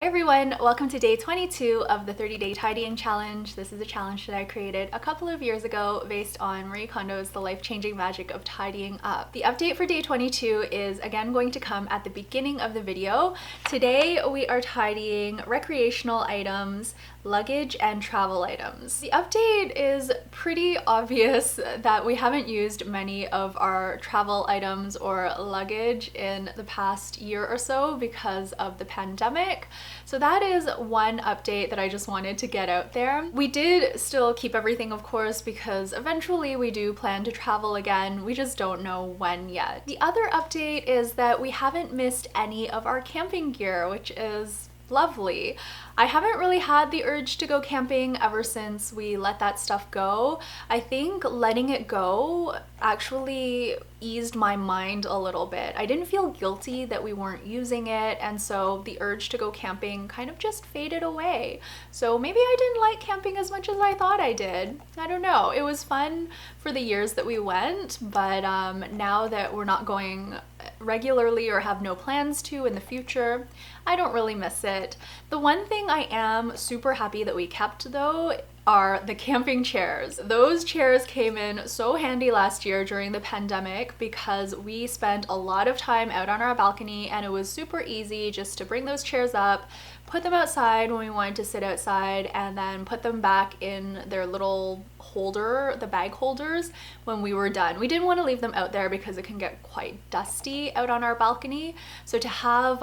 Hey everyone, welcome to day 22 of the 30-day tidying challenge. This is a challenge that I created a couple of years ago based on Marie Kondo's The Life-Changing Magic of Tidying Up. The update for day 22 is again going to come at the beginning of the video. Today we are tidying recreational items, luggage, and travel items. The update is pretty obvious that we haven't used many of our travel items or luggage in the past year or so because of the pandemic. So that is one update that I just wanted to get out there. We did still keep everything, of course, because eventually we do plan to travel again. We just don't know when yet. The other update is that we haven't missed any of our camping gear, which is lovely. I haven't really had the urge to go camping ever since we let that stuff go. I think letting it go actually eased my mind a little bit. I didn't feel guilty that we weren't using it, and so the urge to go camping kind of just faded away. So maybe I didn't like camping as much as I thought I did. I don't know. It was fun for the years that we went, but now that we're not going regularly or have no plans to in the future, I don't really miss it. The one thing I am super happy that we kept though are the camping chairs. Those chairs came in so handy last year during the pandemic because we spent a lot of time out on our balcony and it was super easy just to bring those chairs up, put them outside when we wanted to sit outside, and then put them back in their little holder, the bag holders, when we were done. We didn't want to leave them out there because it can get quite dusty out on our balcony. So to have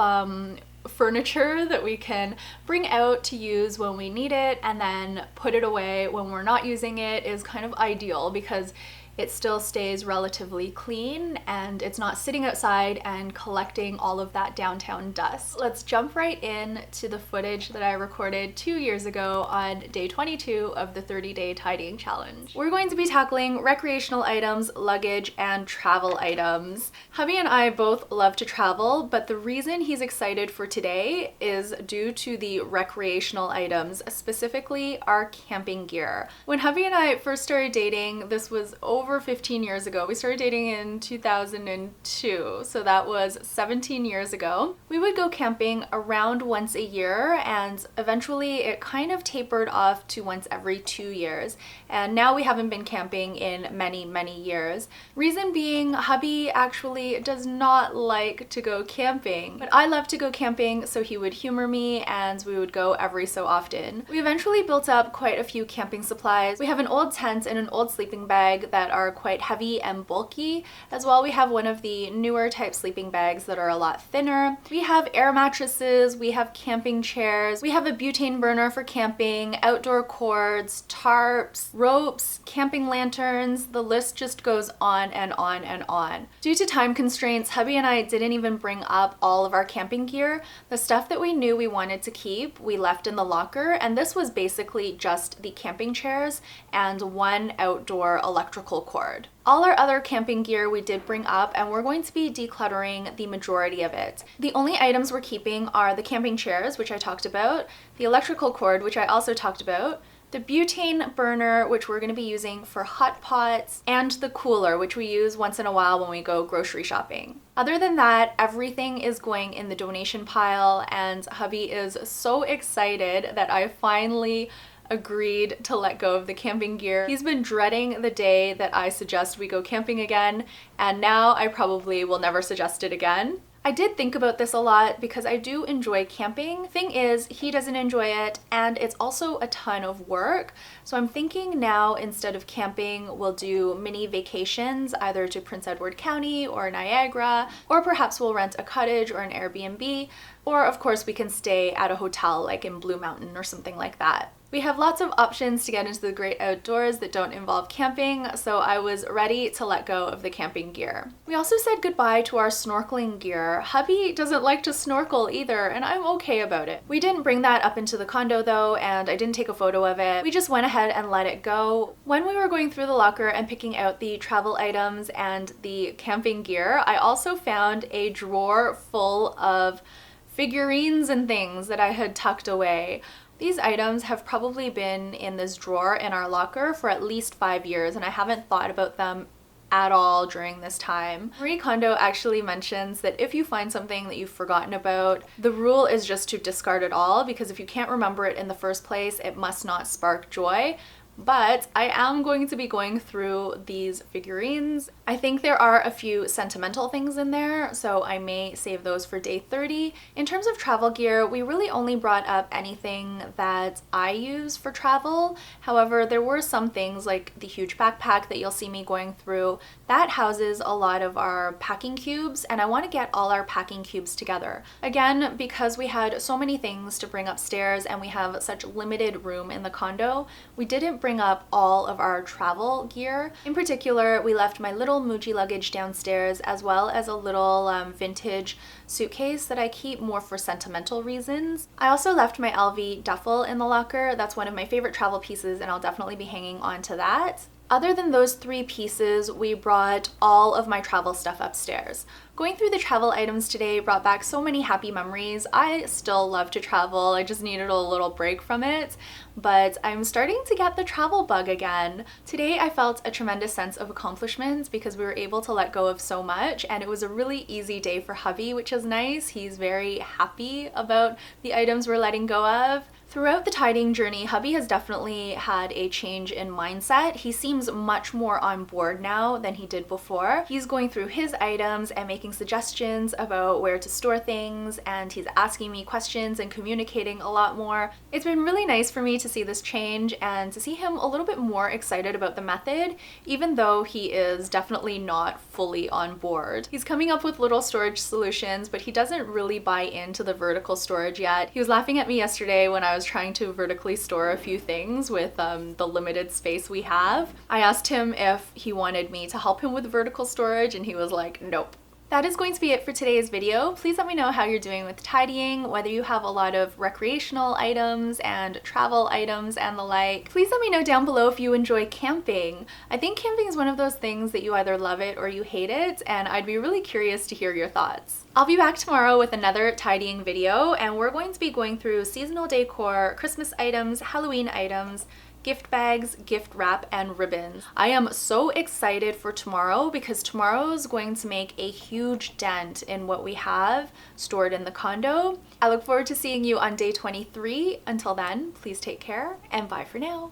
furniture that we can bring out to use when we need it and then put it away when we're not using it is kind of ideal because it still stays relatively clean and it's not sitting outside and collecting all of that downtown dust. Let's jump right in to the footage that I recorded 2 years ago on day 22 of the 30-day tidying challenge. We're going to be tackling recreational items, luggage, and travel items. Hubby and I both love to travel, but the reason he's excited for today is due to the recreational items, specifically our camping gear. When hubby and I first started dating, this was over 15 years ago. We started dating in 2002, so that was 17 years ago. We would go camping around once a year, and eventually it kind of tapered off to once every 2 years. And now we haven't been camping in many years. Reason being, hubby actually does not like to go camping, but I love to go camping, so he would humor me and we would go every so often. We eventually built up quite a few camping supplies. We have an old tent and an old sleeping bag that are quite heavy and bulky. As well, we have one of the newer type sleeping bags that are a lot thinner. We have air mattresses, we have camping chairs, we have a butane burner for camping, outdoor cords, tarps, ropes, camping lanterns. The list just goes on and on and on. Due to time constraints, hubby and I didn't even bring up all of our camping gear. The stuff that we knew we wanted to keep, we left in the locker, and this was basically just the camping chairs and one outdoor electrical cord. All our other camping gear we did bring up, and we're going to be decluttering the majority of it. The only items we're keeping are the camping chairs, which I talked about, the electrical cord, which I also talked about, the butane burner, which we're going to be using for hot pots, and the cooler, which we use once in a while when we go grocery shopping. Other than that, everything is going in the donation pile, and hubby is so excited that I finally agreed to let go of the camping gear. He's been dreading the day that I suggest we go camping again, and now I probably will never suggest it again. I did think about this a lot because I do enjoy camping. Thing is, he doesn't enjoy it, and it's also a ton of work. So I'm thinking now, instead of camping, we'll do mini vacations either to Prince Edward County or Niagara, or perhaps we'll rent a cottage or an Airbnb, or of course we can stay at a hotel like in Blue Mountain or something like that. We have lots of options to get into the great outdoors that don't involve camping, so I was ready to let go of the camping gear. We also said goodbye to our snorkeling gear. Hubby doesn't like to snorkel either, and I'm okay about it. We didn't bring that up into the condo though, and I didn't take a photo of it. We just went ahead and let it go. When we were going through the locker and picking out the travel items and the camping gear, I also found a drawer full of figurines and things that I had tucked away. These items have probably been in this drawer in our locker for at least 5 years, and I haven't thought about them at all during this time. Marie Kondo actually mentions that if you find something that you've forgotten about, the rule is just to discard it all, because if you can't remember it in the first place, it must not spark joy. But I am going to be going through these figurines. I think there are a few sentimental things in there, so I may save those for day 30. In terms of travel gear, we really only brought up anything that I use for travel. However, there were some things like the huge backpack that you'll see me going through that houses a lot of our packing cubes, and I want to get all our packing cubes together. Again, because we had so many things to bring upstairs and we have such limited room in the condo, we didn't bring up all of our travel gear. In particular, we left my little Muji luggage downstairs, as well as a little vintage suitcase that I keep more for sentimental reasons. I also left my LV duffel in the locker. That's one of my favorite travel pieces, and I'll definitely be hanging on to that. Other than those 3 pieces, we brought all of my travel stuff upstairs. Going through the travel items today brought back so many happy memories. I still love to travel, I just needed a little break from it, but I'm starting to get the travel bug again. Today I felt a tremendous sense of accomplishment because we were able to let go of so much, and it was a really easy day for hubby, which is nice. He's very happy about the items we're letting go of. Throughout the tidying journey, hubby has definitely had a change in mindset. He seems much more on board now than he did before. He's going through his items and making suggestions about where to store things, and he's asking me questions and communicating a lot more. It's been really nice for me to see this change and to see him a little bit more excited about the method, even though he is definitely not fully on board. He's coming up with little storage solutions, but he doesn't really buy into the vertical storage yet. He was laughing at me yesterday when I was trying to vertically store a few things with the limited space we have. I asked him if he wanted me to help him with vertical storage, and he was like, nope. That is going to be it for today's video. Please let me know how you're doing with tidying, whether you have a lot of recreational items and travel items and the like. Please let me know down below if you enjoy camping. I think camping is one of those things that you either love it or you hate it, and I'd be really curious to hear your thoughts. I'll be back tomorrow with another tidying video, and we're going to be going through seasonal decor, Christmas items, Halloween items, gift bags, gift wrap, and ribbons. I am so excited for tomorrow because tomorrow is going to make a huge dent in what we have stored in the condo. I look forward to seeing you on day 23. Until then, please take care and bye for now.